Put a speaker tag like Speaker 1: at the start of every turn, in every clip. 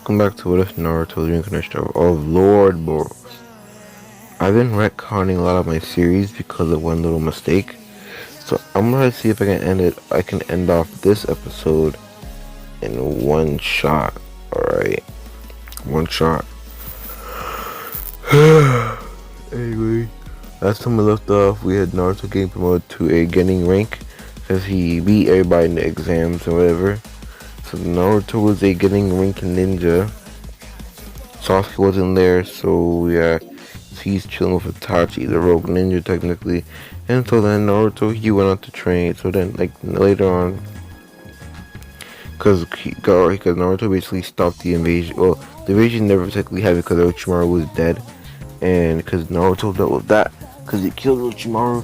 Speaker 1: welcome back to What If Naruto Reincarnation of Lord Boro. I've been retconning a lot of my series because of one little mistake. So I'm gonna see if I can end off this episode in one shot. Alright. One shot. Anyway, last time we left off, we had Naruto getting promoted to a getting rank because he beat everybody in the exams or whatever. So Naruto was a getting rank ninja. Sasuke wasn't there, so yeah, he's chilling with Itachi, the rogue ninja technically. And so then Naruto, he went out to train. So then, like later on, because Naruto basically stopped the invasion. Well, the invasion never technically happened because Orochimaru was dead, and because Naruto dealt with that because he killed Orochimaru.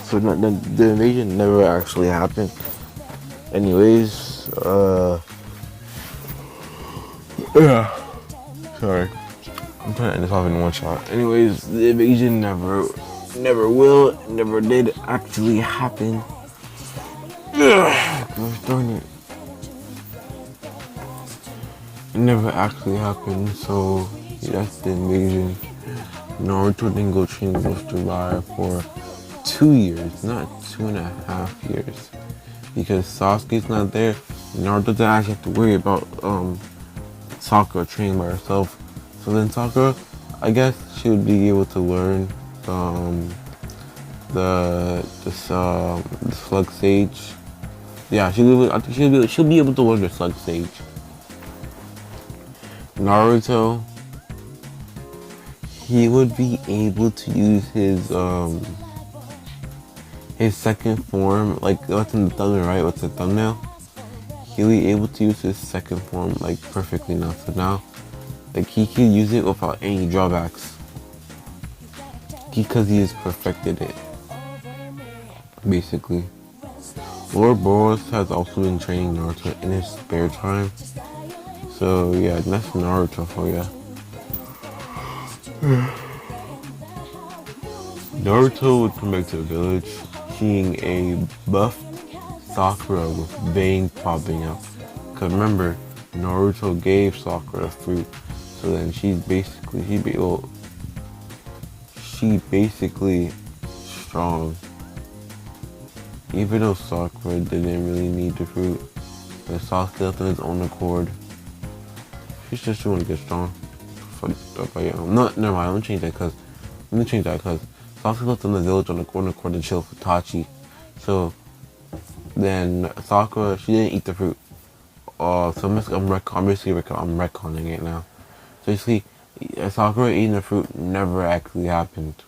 Speaker 1: So the invasion never actually happened. Anyways, yeah. Sorry. I'm trying to end this off in one shot. Anyways, the invasion never did actually happen. Gosh darn it. It never actually happened, so yeah, that's the invasion. Naruto didn't go train with Jiraiya for 2 years, not 2.5 years. Because Sasuke's not there, Naruto doesn't actually have to worry about Sakura training by herself. So then Sakura, I guess she would be able to learn the Slug Sage. Yeah, I think she'll be able to learn the Slug Sage. Naruto, he would be able to use his second form, like what's in the thumbnail, right? What's the thumbnail? He'll be able to use his second form like perfectly now. So now, like he can use it without any drawbacks because he has perfected it. Basically, Lord Boros has also been training Naruto in his spare time. So yeah, that's Naruto for ya. Naruto would come back to the village, seeing a buffed Sakura with veins popping out. Cause remember, Naruto gave Sakura fruit, so then she's basically strong. Even though Sakura didn't really need the fruit, but Sasuke left on his own accord. She's just trying to get strong. No, never mind. Let me change that because Sasuke left in the village on the corner to chill with Itachi. So then Sakura, she didn't eat the fruit. So I'm retconning it now. So basically, Sakura eating the fruit never actually happened.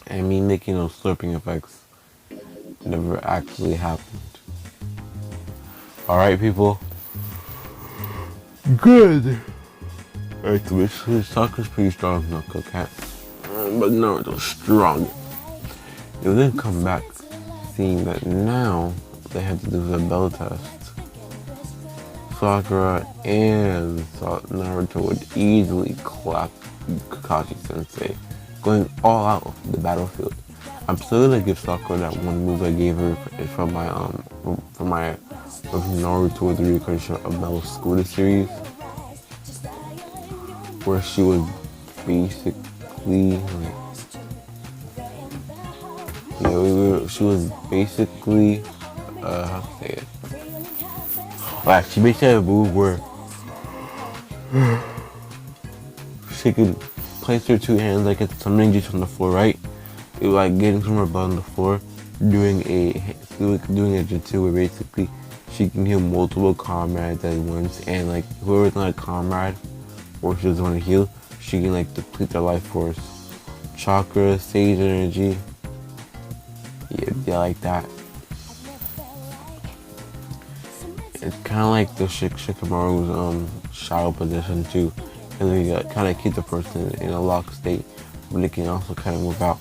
Speaker 1: And me making those slurping effects never actually happened. Alright, people. Good. Alright, so basically, Sakura's pretty strong, Knuckle Cat. But Naruto's strong. They would then come back, seeing that now they had to do the bell test. Sakura and Naruto would easily clap Kakashi Sensei, going all out of the battlefield. I'm still gonna give Sakura that one move I gave her from my Naruto with the Reincarnation of Metal Scooter series, where she was basically how to say it? Like she basically had a move where she could place her two hands like at some ninjas on the floor, right? It was like getting from her butt on the floor, doing a jutsu where basically she can heal multiple comrades at once, and like whoever's not a comrade or she doesn't want to heal, she can like deplete their life force. Chakra, sage energy. Yeah, like that. It's kind of like the Shikamaru's shadow position too, and they kind of keep the person in a locked state, but they can also kind of move out.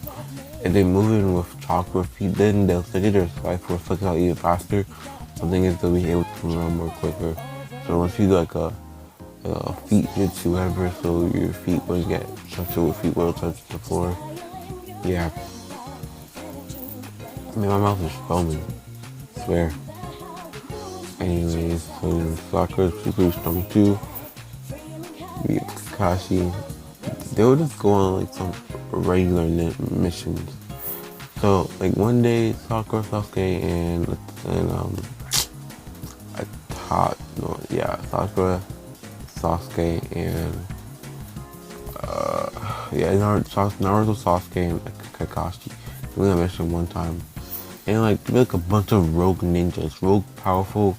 Speaker 1: If they move in with chakra feet, then they'll study their life force flick out even faster. Something is they'll be able to run more quicker. So once you do like a feet jutsu, whatever, so your feet will get touched, your feet will touch the floor. Yeah. I mean, my mouth is foaming. I swear. Anyways, so Sakura's super strong too. me and Kakashi, they would just go on like some regular missions. So like one day, Sakura, Sasuke, and I taught no, yeah, Sakura, Sasuke, and yeah, Naruto, Sasuke, and Kakashi. We went on a mission one time, and like a bunch of rogue ninjas, rogue powerful,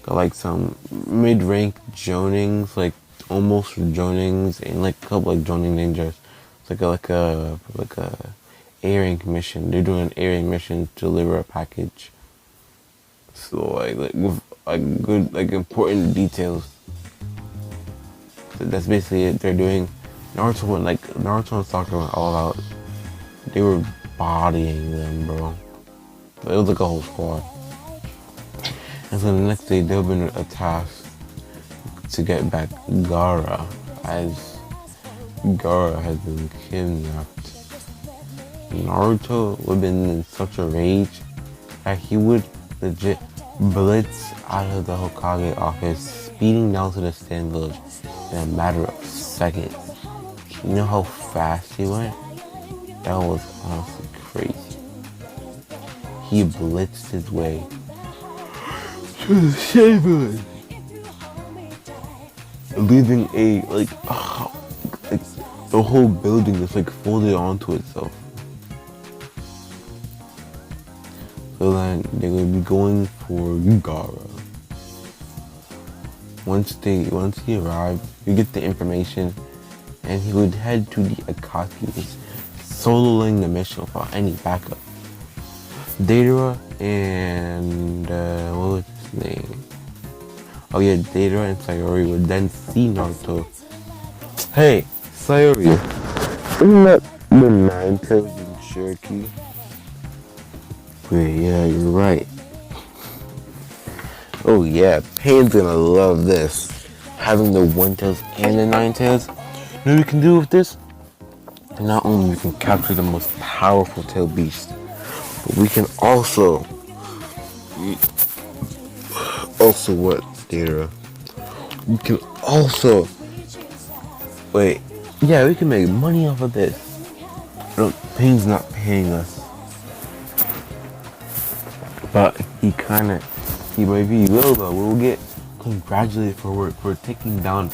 Speaker 1: got like some mid-rank Jonings, like almost Jonings, and like a couple like Jonin ninjas. It's like a A-rank mission. They're doing an A-rank mission to deliver a package. So like with like good like important details. So that's basically it. They're doing Naruto and Sakura went all out. They were bodying them, bro. It was like a whole squad. And so the next day they've been tasked to get back Gaara, as Gaara has been kidnapped. Naruto would have been in such a rage that he would legit blitz out of the Hokage office, speeding down to the Sand Village in a matter of seconds. You know how fast he went? That was honestly crazy. He blitzed his way to the Sand Village, leaving like the whole building is like folded onto itself. So then they would be going for Gaara. Once he arrived, you get the information, and he would head to the Akatsuki's, soloing the mission without any backup. Deidara and what was his name? Oh yeah, Deidara and Sayori would then see Naruto. Hey, Sayori, isn't that the Nine-Tails in Cherokee? Wait, yeah, you're right. Oh yeah, Pain's gonna love this. Having the One-Tails and the Nine-Tails. You know what we can do with this? Not only we can capture the most powerful tail beast, but we can also what, Deidara? We can also wait. Yeah, we can make money off of this. No, Pain's not paying us. But he maybe will though. We'll get congratulated for taking down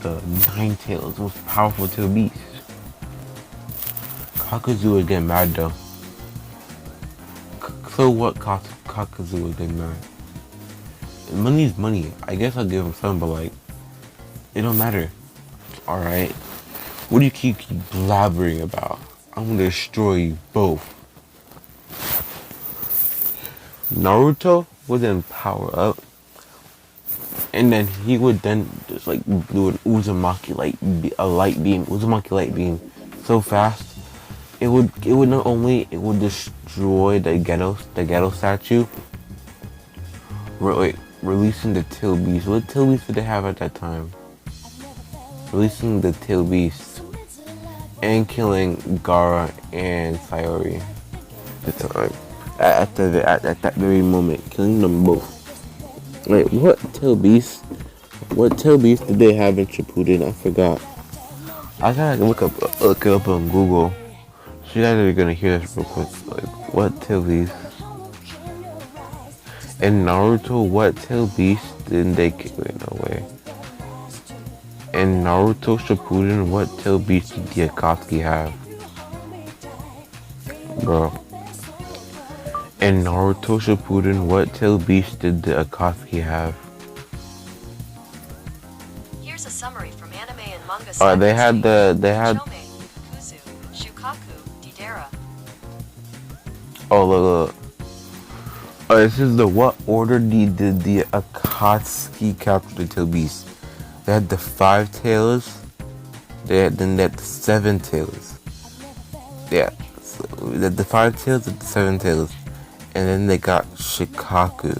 Speaker 1: the Nine-Tails, most powerful tail beast. Kakuzu would get mad though. So what? Kakuzu would get mad. Money's money. I guess I'll give him some, but like, it don't matter. All right. What do you keep blabbering about? I'm gonna destroy you both. Naruto would then power up, and then he would then just like do an Uzumaki light beam, so fast it would not only destroy the ghetto statue, releasing the tail beast. What tail beast did they have at that time? Releasing the tail beast and killing Gaara and Sayori at the time. At that very moment, killing them both. Wait, what tail beast did they have in Shippuden? I forgot. I gotta look it up on Google. So you guys are gonna hear this real quick. Like, what tail beast? In Naruto, what tail beast didn't they kill? Wait, no way. In Naruto Shippuden, what tail beast did the Akatsuki have? Bro. In Naruto Shippuden, what tail beast did the Akatsuki have?
Speaker 2: Here's a summary from anime and manga.
Speaker 1: They had
Speaker 2: Chome, Kuzu, Shukaku, Deidara.
Speaker 1: Oh look. This is the what order did the Akatsuki capture the tail beast? They had the 5 tails. Then they had the 7 tails. Yeah, so they had the 5 tails and the 7 tails. And then they got Shikaku.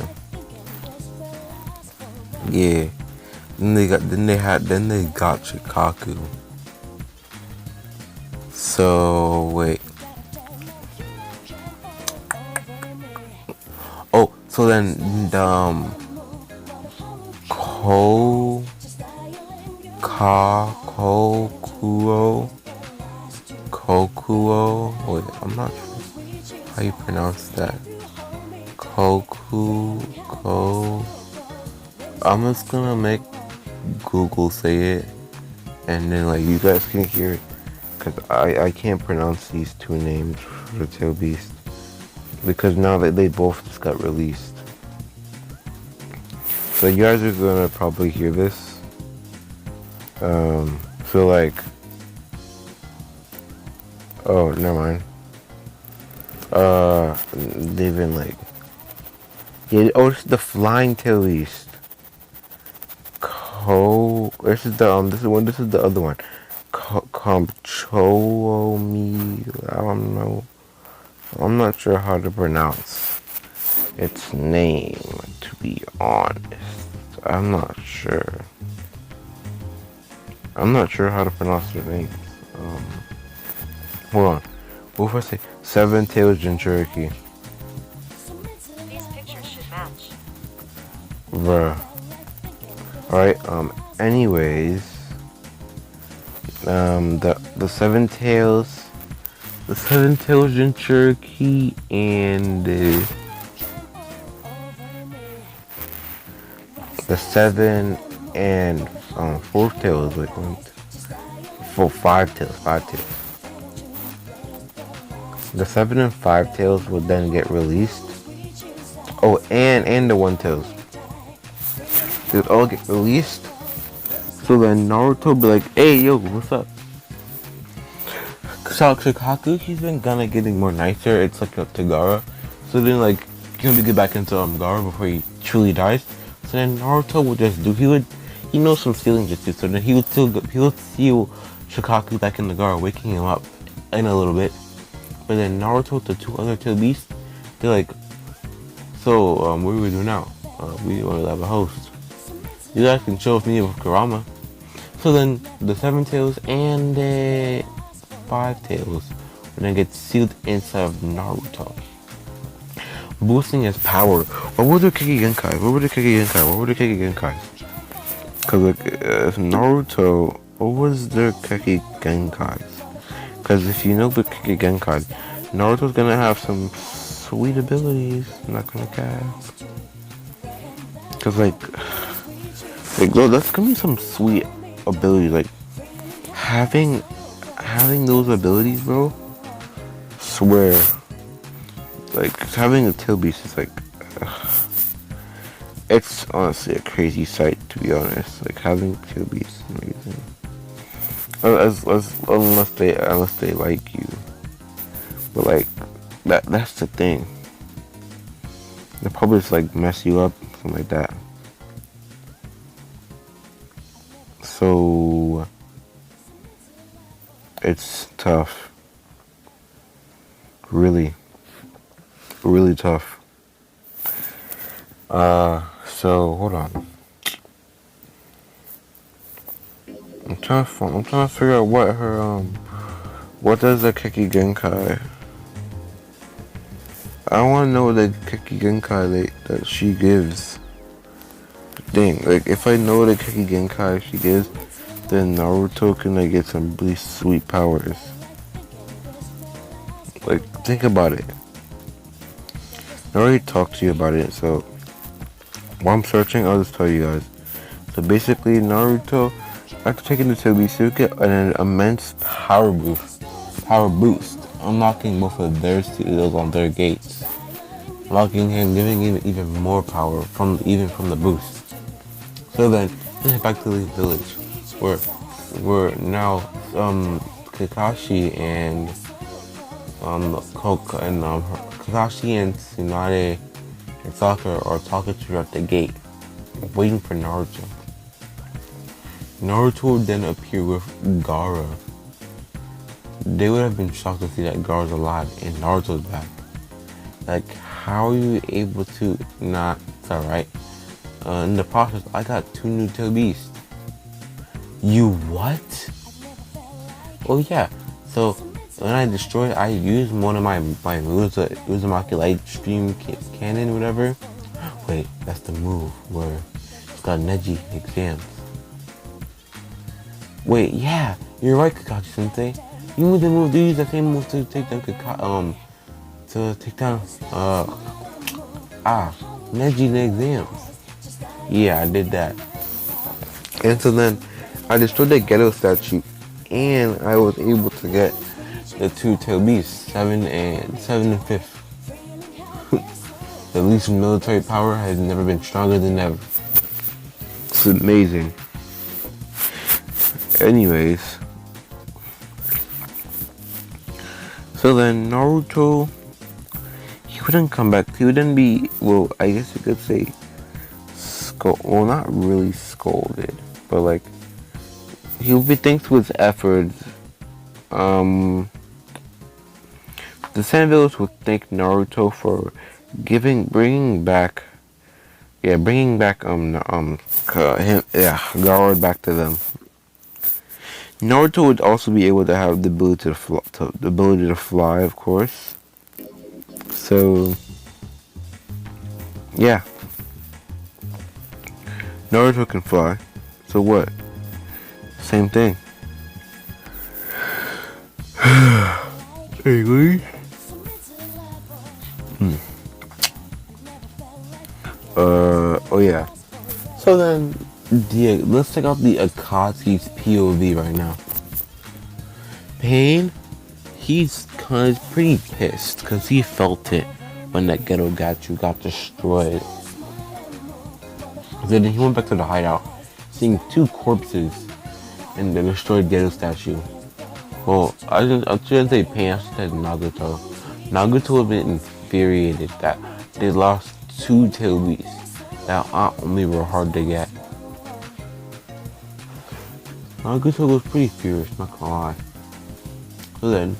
Speaker 1: Yeah. Then they got Shikaku. So wait. Oh, so then Kokuo. Wait, I'm not sure how you pronounce that. Ko. I'm just gonna make Google say it, and then like you guys can hear it, cause I can't pronounce these two names for the Tail Beast, because now that they both just got released. So you guys are gonna probably hear this. So like, oh, never mind. They've been like, yeah. Oh, this is the Flying Tail Beast. This is the This is one. This is the other one. Comchomi. I don't know. I'm not sure how to pronounce its name. To be honest, I'm not sure. I'm not sure how to pronounce their names. Hold on. What if I say Seven Tails Jinchuriki?
Speaker 2: These pictures should match.
Speaker 1: Bruh. Alright, anyways. The Seven Tails Jinchuriki and the Seven and Fourth Tails, like five tails. The 7 and 5 tails will then get released. Oh, and the 1 tails. They would all get released. So then Naruto will be like, hey, yo, what's up? Shikaku, he's been kinda getting more nicer. It's like a Tagara. So then, like, he'll get back into Gaara before he truly dies. So then Naruto would just do, he knows some stealing jutsu. So then he would steal Shikaku back in the Gaara, waking him up in a little bit. But then Naruto with the 2 other Tail Beasts, they're like, so, what do we do now? We want to have a host. You guys can chill with me with Kurama. So then, the 7 tails and the 5 tails will then get sealed inside of Naruto, boosting his power. What were the Keki Genkai? Because if Naruto, what was their Keki Genkais? Because if you know the Keki Genkai, Naruto's gonna have some sweet abilities. I'm not gonna cast. Because that's gonna be some sweet abilities. Like having those abilities, bro. Swear. Like having a Tail Beast is like, it's honestly a crazy sight, to be honest. Like having Tail Beast is amazing. Unless they like you, but like that's the thing. They'll probably just like mess you up, something like that. So it's tough, really tough. So hold on. I'm trying to figure out what does the Keki Genkai? I want to know the Keki Genkai that she gives. Dang, like if I know the Keki Genkai she gives, then Naruto can like get some really sweet powers. Like think about it. I already talked to you about it, so while I'm searching, I'll just tell you guys. So basically, Naruto, after taking the Tail Beast, he'll get an immense power boost, unlocking both of their seals on their gates, unlocking him, giving him even more power from the boost. So then, let's head back to the village, where now Kakashi and Kakashi and Tsunade and Sakura are talking to her at the gate, waiting for Naruto. Naruto would then appear with Gaara. They would have been shocked to see that Gaara's alive and Naruto's back. Like, how are you able to not? It's alright. In the process, I got 2 new Tail Beasts. You what? Oh yeah. So when I destroyed, I used one of my moves, Uzumaki Light Stream Cannon, whatever. Wait, that's the move where got Neji exams. Wait, yeah, you're right, Kakashi-sensei. You use the same move to take down Neji in the exams. Yeah, I did that. And so then I destroyed the ghetto statue, and I was able to get the two tail beasts, 7 and 5th. The least military power has never been stronger than ever. It's amazing. Anyways, so then Naruto, he wouldn't come back. He wouldn't be, well, I guess you could say, well, not really scolded, but like, he would be thanked to his efforts. The Sand Village would thank Naruto for bringing back Garou back to them. Naruto would also be able to have the ability to fly, of course. So, yeah, Naruto can fly. So what? Same thing. Anyway. Oh yeah. So then, let's check out the Akatsuki's POV right now. Pain, he's pretty pissed because he felt it when that ghetto got destroyed. Then he went back to the hideout, seeing 2 corpses in the destroyed ghetto statue. Well, I shouldn't say Pain, I should say Nagato. Nagato would have been infuriated that they lost 2 tail beasts that not only were hard to get. Nagato was pretty furious, not gonna lie. So then,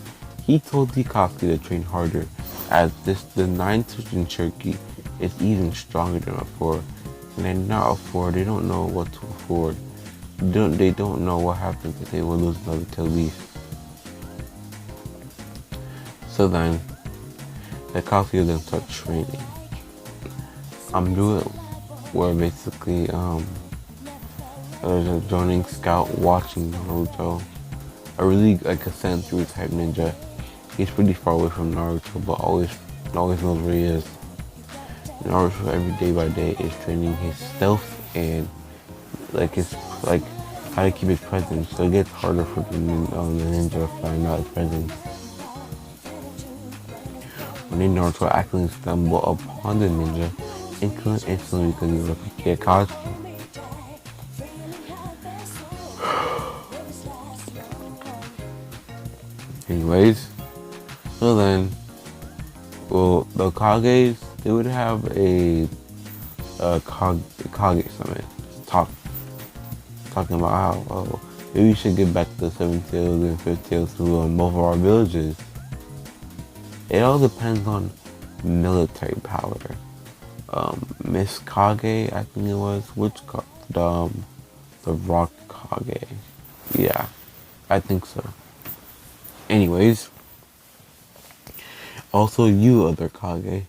Speaker 1: he told the Akatsuki to train harder, as the 9th Jinchuriki is even stronger than before, and they don't know what to afford. They don't know what happens if they will lose another tail beast. So then, the Akatsuki will then start training. Where basically, there's a joining scout watching Naruto. A really like a sensory type ninja. He's pretty far away from Naruto, but always knows where he is. Naruto every day by day is training his stealth and how to keep his presence. So it gets harder for the ninja to find out his presence. When Naruto accidentally stumble upon the ninja, instantly because he was a Akatsuki. Anyways, so then, well, the Kages, they would have a Kage summit, talking about how maybe we should get back the 7th tails and 5th tails to both of our villages. It all depends on military power. Miss Kage, I think it was, the Rock Kage. Yeah, I think so. Anyways, also you other Kage.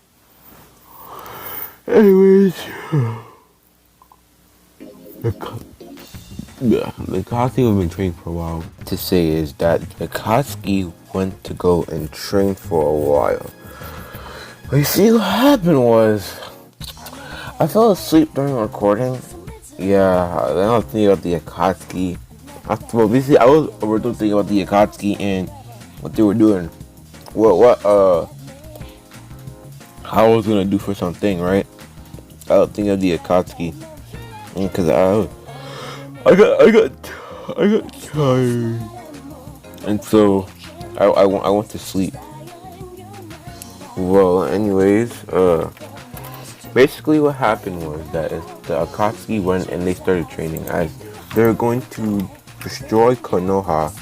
Speaker 1: Anyways, the Akatsuki we've been training for a while. To say is that the Akatsuki went to go and train for a while. But you see, what happened was, I fell asleep during recording. Yeah, then I was thinking about the Akatsuki. Well, basically, I was originally thinking about the Akatsuki and what they were doing. How I was gonna do for something, right? I was thinking of the Akatsuki, because I got tired, and so I went to sleep. Well, anyways, basically what happened was that the Akatsuki went and they started training as they're going to destroy Konoha,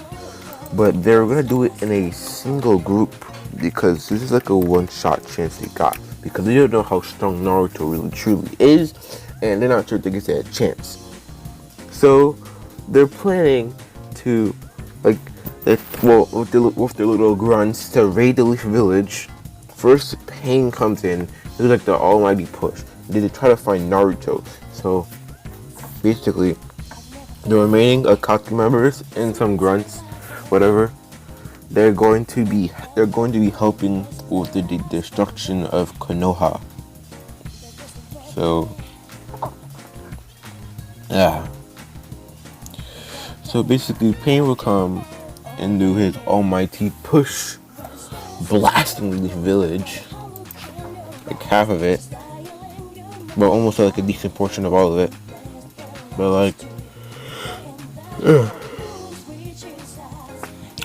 Speaker 1: but they're gonna do it in a single group because this is like a one-shot chance they got, because they don't know how strong Naruto really truly is, and they're not sure if they get that chance. So they're planning to, with their little grunts, to raid the Leaf Village. First, Pain comes in. It's like the almighty push. They try to find Naruto. So basically, the remaining Akatsuki members and some grunts, whatever, they're going to be helping with the destruction of Konoha. So, yeah. So basically, Pain will come and do his almighty push, blasting the village, like half of it, but almost like a decent portion of all of it. But like,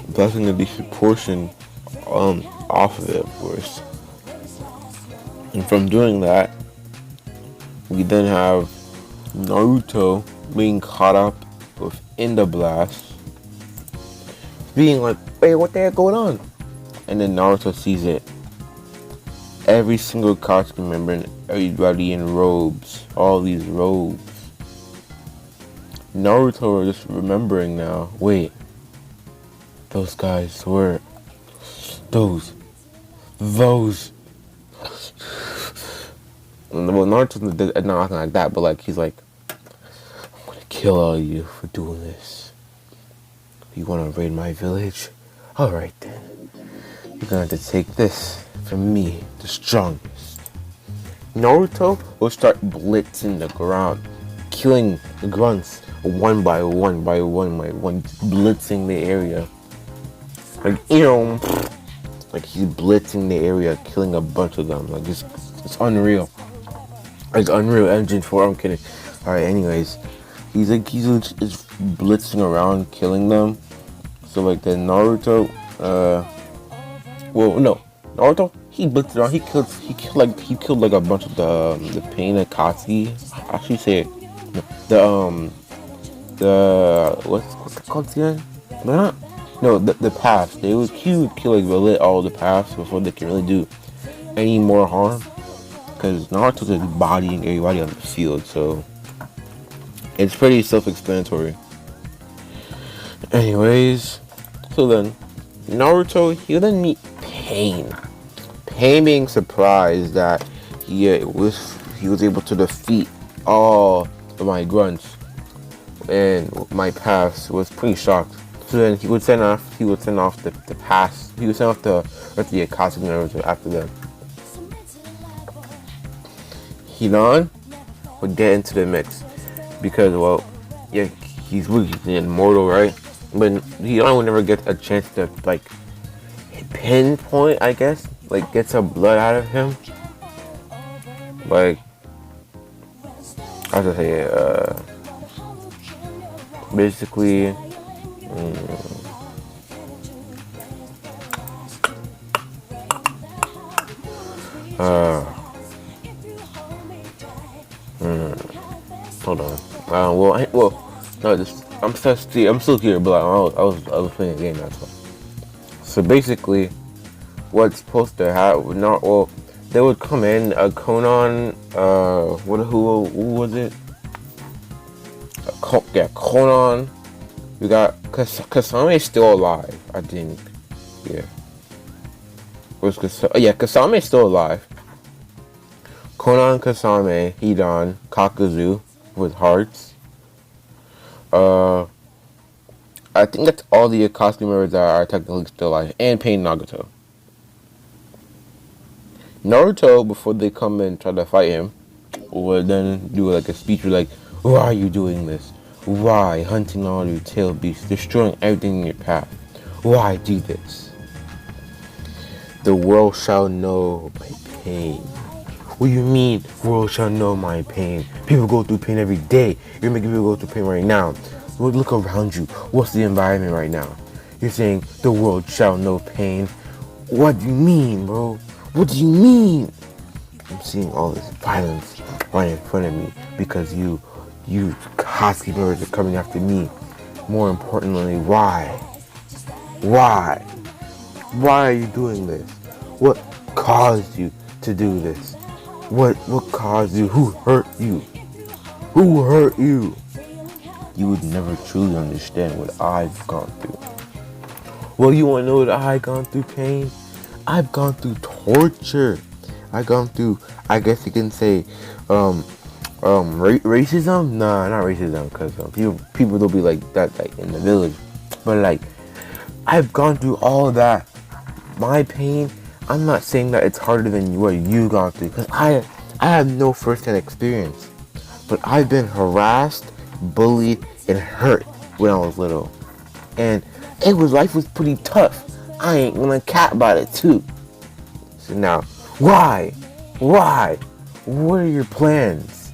Speaker 1: blasting a decent portion off of it, of course. And from doing that, we then have Naruto being caught up within the blast, being like, "Wait, what the heck going on?" And then Naruto sees it. Every single costume member and everybody in robes, all these robes. Naruto are just remembering now. Wait, those guys were those. Well, Naruto's not nothing like that, but like he's like, "I'm gonna kill all of you for doing this. You wanna raid my village? Alright then. You're gonna have to take this from me, the strongest." Naruto will start blitzing the ground, killing the grunts one by one, blitzing the area. Like, like he's blitzing the area, killing a bunch of them. Like, it's unreal. Like Unreal Engine 4, I'm kidding. Alright, anyways. He's just blitzing around, killing them. So like the Naruto, Naruto, he blitzed around, he killed like a bunch of the Pain Akatsuki. I should say what's it called again? The paths. He would kill like all the paths before they can really do any more harm. Because Naruto's just bodying everybody on the field, so it's pretty self-explanatory. Anyways, so then Naruto, he'll then meet Pain. Pain being surprised that he was able to defeat all of my grunts and my paths. Was pretty shocked. So then he would send off the pass. He would send off the Akatsuki members after them. Hidan would get into the mix because, well, yeah, he's immortal, right? But Hidan would never get a chance to like pinpoint, I guess, like get some blood out of him. Like, I was gonna say, basically, hold on. I'm still here, but I was playing a game, that's why. So basically, what's supposed to happen? They would come in. Conan. Who was it? Conan. We got Kasame is still alive, I think. Yeah. Kasame is still alive. Conan, Kasame, Hidan, Kakuzu with hearts. I think that's all the Akatsuki members that are technically still alive, and Pain Nagato. Naruto, before they come and try to fight him, would then do like a speech like, "Why are you doing this? Why hunting all your tail beasts, destroying everything in your path? Why do this? The world shall know my pain." What do you mean, world shall know my pain? People go through pain every day. You're making people go through pain right now. Look around you. What's the environment right now? You're saying the world shall know pain. What do you mean, bro? What do you mean? I'm seeing all this violence right in front of me because you Koski birds are coming after me. More importantly, why? Why? Why are you doing this? What caused you to do this? What caused you? Who hurt you? Who hurt you? You would never truly understand what I've gone through. Well, you want to know what I've gone through, Pain? I've gone through torture. I've gone through, I guess you can say, Racism? Nah, not racism, because people don't be like that like in the village. But like, I've gone through all of that. My pain, I'm not saying that it's harder than what you gone through, because I have no first-hand experience. But I've been harassed, bullied, and hurt when I was little. And life was pretty tough. I ain't gonna cap about it too. So now, why? Why? What are your plans?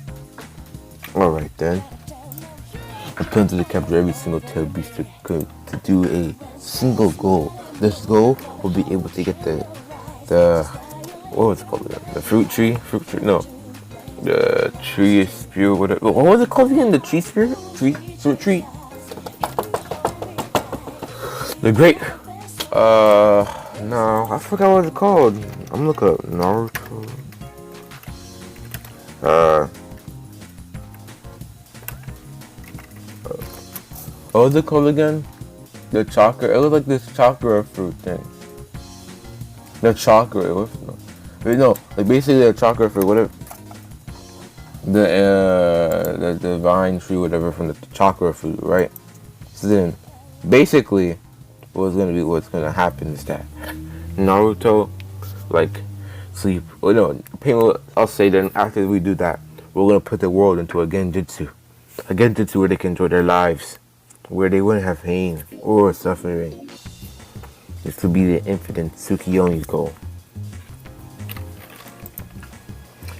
Speaker 1: Alright then. I plan to capture every single tail beast to do a single goal. This goal will be able to get the what was it called again? The fruit tree? No. The tree spirit, whatever. What was it called again? The tree spirit? Fruit tree? The great no, I forgot what it's called. I'm looking up Naruto. What was it called again? The chakra. It was like this chakra fruit thing. The chakra. It was no, like basically the chakra fruit. Whatever. The divine tree, whatever, from the chakra fruit, right? So then, basically, what's gonna happen is that Naruto, like, sleep. Well, no, I'll say then after we do that, we're gonna put the world into a genjutsu where they can enjoy their lives, where they wouldn't have pain or suffering. This will be the infinite Tsukiyomi's goal.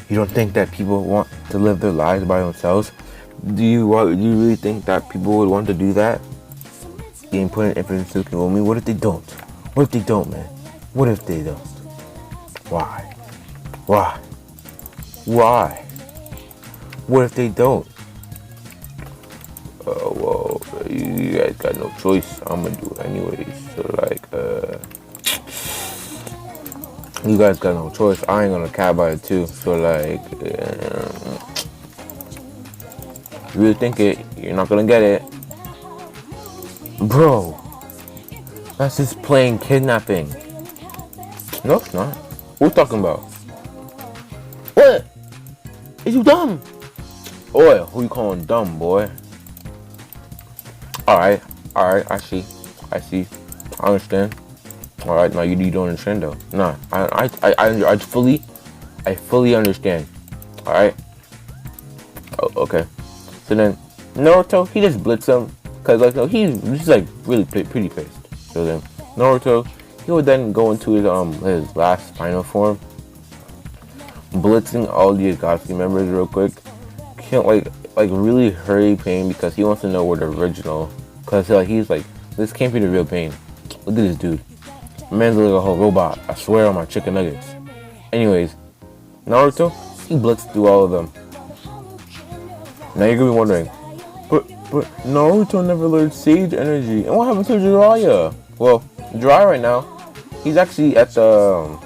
Speaker 1: You don't think that people want to live their lives by themselves? Do you really think that people would want to do that? Being put in infinite Tsukiyomi? What if they don't? What if they don't, man? What if they don't? Why? Why? Why? What if they don't? Well, you guys got no choice. I'm gonna do it anyways. So like, you guys got no choice. I ain't gonna care about it too. So like, you really think it? You're not gonna get it, bro. That's just plain kidnapping. No, it's not. What we talking about? What? Is you dumb? Oi, who you calling dumb, boy? Alright, I see. I understand. Alright, now you don't understand though. Nah, I fully understand. Alright? Oh, okay. So then, Naruto, he just blitzed him, cause like, he's just like really pretty pissed. So then, Naruto, he would then go into his last final form, blitzing all the Akatsuki members real quick. Can't like really hurry Pain because he wants to know where the original, cause he's like, this can't be the real Pain. Look at this dude. Man's like a whole robot. I swear on my chicken nuggets. Anyways, Naruto, he blitzed through all of them. Now you're gonna be wondering, but Naruto never learned Sage Energy, and what happened to Jiraiya? Well, Jiraiya right now, he's actually at the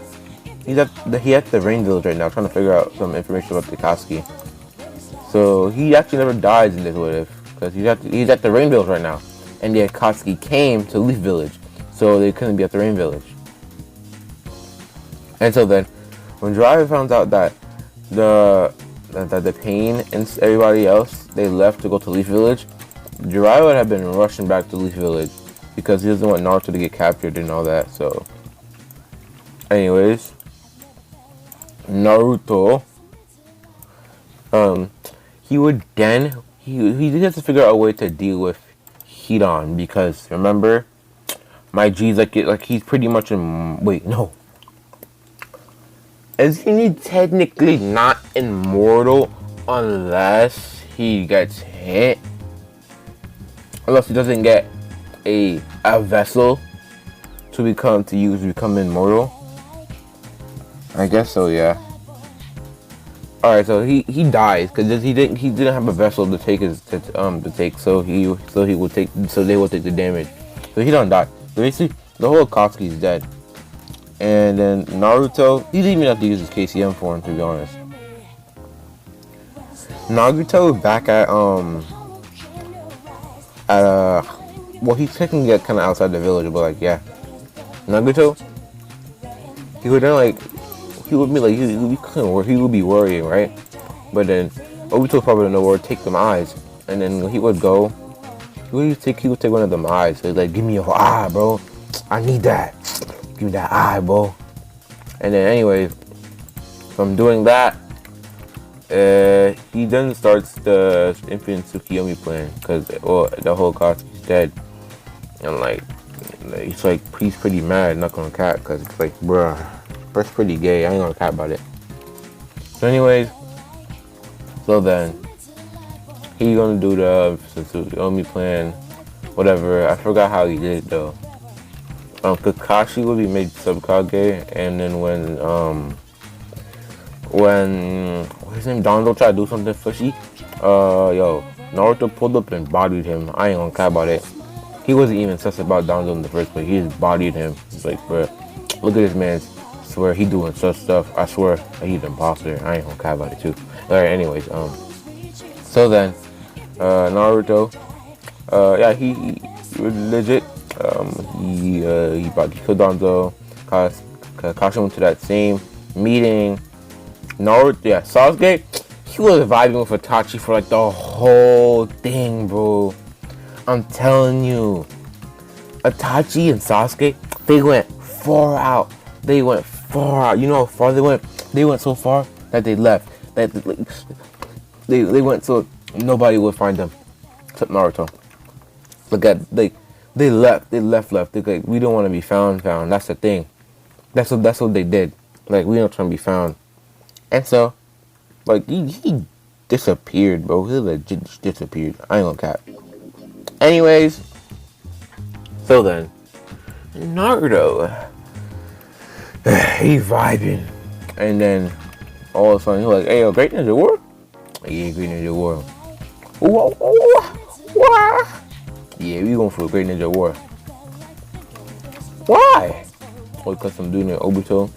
Speaker 1: Rain Village right now, trying to figure out some information about the Akatsuki. So he actually never dies in this what if, because he's at the Rain Village right now, and the Akatsuki came to Leaf Village, so they couldn't be at the Rain Village. And so then, when Jiraiya found out that the Pain and everybody else, they left to go to Leaf Village, Jiraiya would have been rushing back to Leaf Village because he doesn't want Naruto to get captured and all that. So, anyways, Naruto, he has to figure out a way to deal with Hidan, because remember, my G's like he's pretty much is he technically not immortal unless he gets hit? Unless he doesn't get a vessel to become immortal? I guess so, yeah. Alright, so he dies because he didn't have a vessel to take so they will take the damage. So he don't die. So basically the whole Akatsuki is dead. And then Naruto, he didn't even have to use his KCM form, to be honest. Naruto back at well, he's technically kind of outside the village, but like, yeah, Naruto, he would be worrying, right? But then Obito probably don't know where to take them eyes. And then he would go, he would take one of them eyes. So he's like, give me your eye, bro. I need that. Give me that eye, bro. And then anyway, from doing that, he then starts the Infinite Tsukiyomi plan, because the whole Katsuki's dead. And like, he's pretty mad, not gonna cap, because it's like, bruh, that's pretty gay. I ain't gonna cap about it. So anyways, so then he gonna do the Tsukiyomi plan, whatever. I forgot how he did it though. Kakashi will be made Sub-Kage, and then when what's his name, Donzo tried to do something fishy, Naruto pulled up and bodied him. I ain't gonna care about it. He wasn't even sus about Donzo in the first place. He just bodied him. It's like, bro, look at this man. I swear he doing such stuff. I swear he's an imposter. I ain't gonna care about it too. Alright, anyways, so then Naruto, he was legit. He killed Donzo. Kakashi went to that same meeting. Naruto, Sasuke, he was vibing with Itachi for like the whole thing, bro. I'm telling you, Itachi and Sasuke, they went far out. They went far out. You know how far they went? They went so far that they left. They went so nobody would find them except Naruto. Look at they left. They left. They're like, we don't want to be found. That's the thing. That's what they did. Like, we don't try to be found. And so, like, he disappeared, bro. He legit disappeared. I ain't gonna cap. Anyways, so then, Naruto, he vibing. And then, all of a sudden, he's like, hey, yo, Great Ninja War? Yeah, Great Ninja War. What? Yeah, we going for a Great Ninja War. Why? Well, because I'm doing it Obito.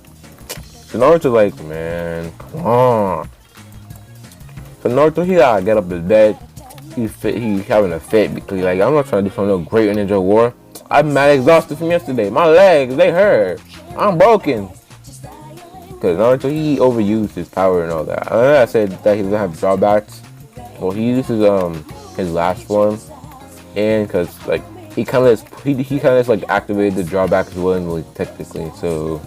Speaker 1: So Naruto's like, man, come on. So Naruto, he gotta get up his bed. He's having a fit because he's like, I'm not trying to do some no Great Ninja War. I'm mad exhausted from yesterday. My legs, they hurt. I'm broken. Because Naruto, he overused his power and all that. I know I said that he doesn't have drawbacks. Well, he uses his last form. And because like he kind of like activated the drawbacks willingly, technically. So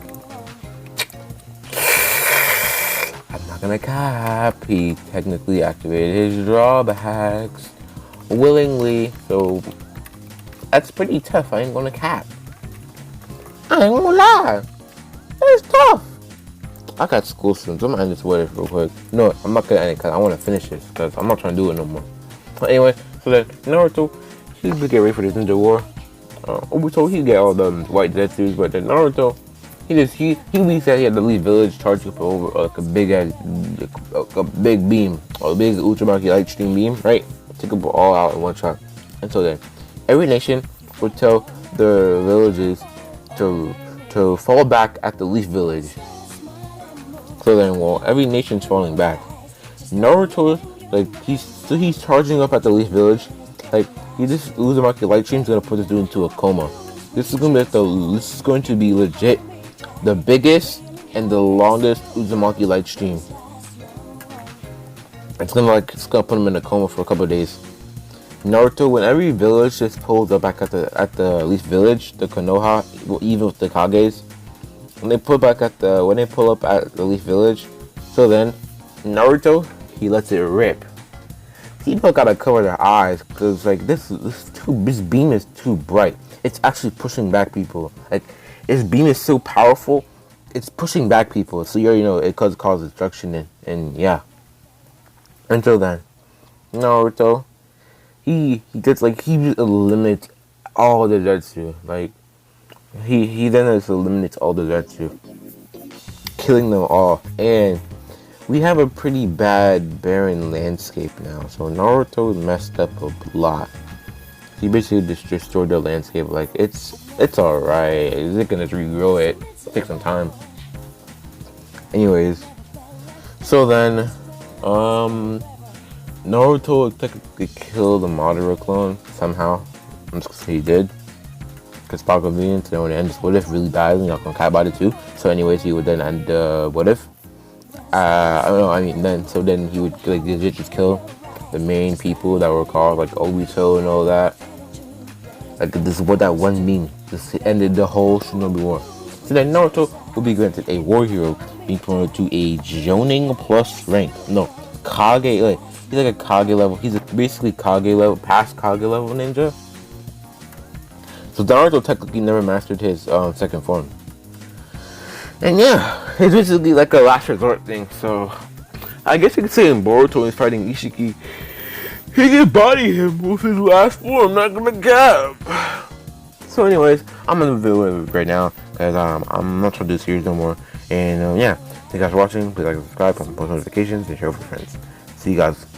Speaker 1: I'm not gonna cap. He technically activated his drawbacks willingly. So that's pretty tough. I ain't gonna cap. I ain't gonna lie. That's tough. I got school soon, so I'm gonna end this with real quick. No, I'm not gonna end it because I want to finish this because I'm not trying to do it no more. But anyway, so then Naruto, he would get ready for this ninja war. Obito, he get all the white Zetsus, but then Naruto, he believes that he had to leave village, charge up over like a big beam, or a big Ultramaki light stream beam, right? Take them all out in one shot. And so then, every nation would tell the villages to fall back at the leaf village. So then, well, every nation's falling back. Naruto, like he's charging up at the leaf village, like. He just Uzumaki light stream's gonna put this dude into a coma. This is going to be legit the biggest and the longest Uzumaki light stream. It's gonna put him in a coma for a couple of days. Naruto, when every village just pulls up back at the leaf village, the Konoha, even with the Kages, when they pull up at the leaf village, so then Naruto, he lets it rip. People gotta cover their eyes because like this beam is too bright. It's actually pushing back people. Like this beam is so powerful, it's pushing back people. So you already know it causes destruction and yeah. Until then, Naruto, he eliminates all the Zetsu. Like he then just eliminates all the Zetsu, killing them all. And we have a pretty bad barren landscape now, so Naruto messed up a lot. He basically just destroyed the landscape. Like it's alright. He's gonna regrow it. It'll take some time. Anyways, so then Naruto technically killed the Madara clone somehow. I'm just gonna say he did. Because Power Convenience, then when it ends What If really dies, and y'all can care about it too. So anyways, he would then end What If. I don't know. I mean, then he would like legit just kill the main people that were called like Obito and all that. Like this is what that one mean. This ended the whole Shinobi War. So then Naruto will be granted a war hero, being promoted to a Jonin plus rank. No, Kage. Like he's like a Kage level. He's basically Kage level, past Kage level ninja. So Naruto technically never mastered his second form. And yeah, it's basically like a last resort thing. So I guess you could say in Boruto he's fighting Ishiki, he can body him with his last form. Not gonna gap. So anyways, I'm gonna video right now because I'm not trying to do the series no more. And yeah, thank you guys for watching. Please like and subscribe, post notifications, and share with your friends. See you guys.